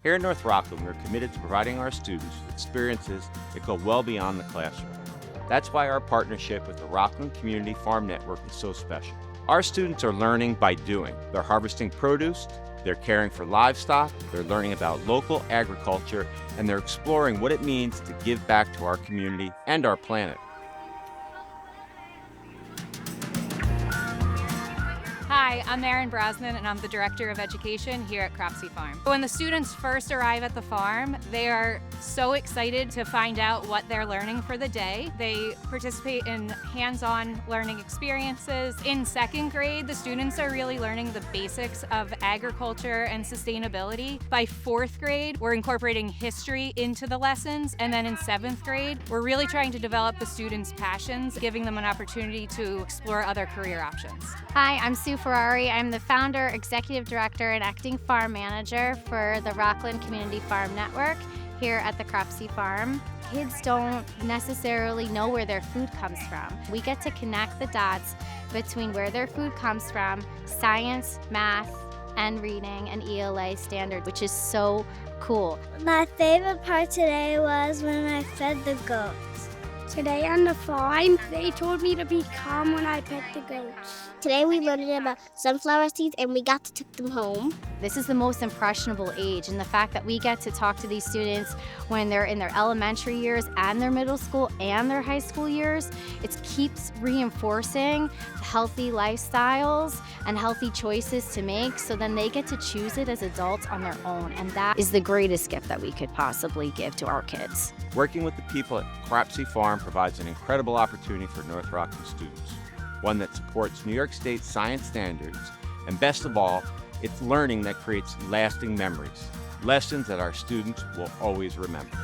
Here in North Rockland, we're committed to providing our students with experiences that go well beyond the classroom. That's why our partnership with the Rockland Community Farm Network is so special. Our students are learning by doing. They're harvesting produce, they're caring for livestock, they're learning about local agriculture, and they're exploring what it means to give back to our community and our planet. Hi, I'm Erin Brosnan and I'm the Director of Education here at Cropsey Farm. When the students first arrive at the farm, they are so excited to find out what they're learning for the day. They participate in hands-on learning experiences. In second grade, the students are really learning the basics of agriculture and sustainability. By fourth grade, we're incorporating history into the lessons. And then in seventh grade, we're really trying to develop the students' passions, giving them an opportunity to explore other career options. Hi, I'm Sue Ferrari. I'm the founder, executive director, and acting farm manager for the Rockland Community Farm Network here at the Cropsey Farm. Kids don't necessarily know where their food comes from. We get to connect the dots between where their food comes from, science, math, and reading, and ELA standard, which is so cool. My favorite part today was when I fed the goats. Today on the farm, they told me to be calm when I pet the goats. Today we learned about sunflower seeds and we got to take them home. This is the most impressionable age, and the fact that we get to talk to these students when they're in their elementary years and their middle school and their high school years, it keeps reinforcing healthy lifestyles and healthy choices to make, so then they get to choose it as adults on their own, and that is the greatest gift that we could possibly give to our kids. Working with the people at Cropsey Farm provides an incredible opportunity for North Rockland students, one that supports New York State science standards, and best of all, it's learning that creates lasting memories, lessons that our students will always remember.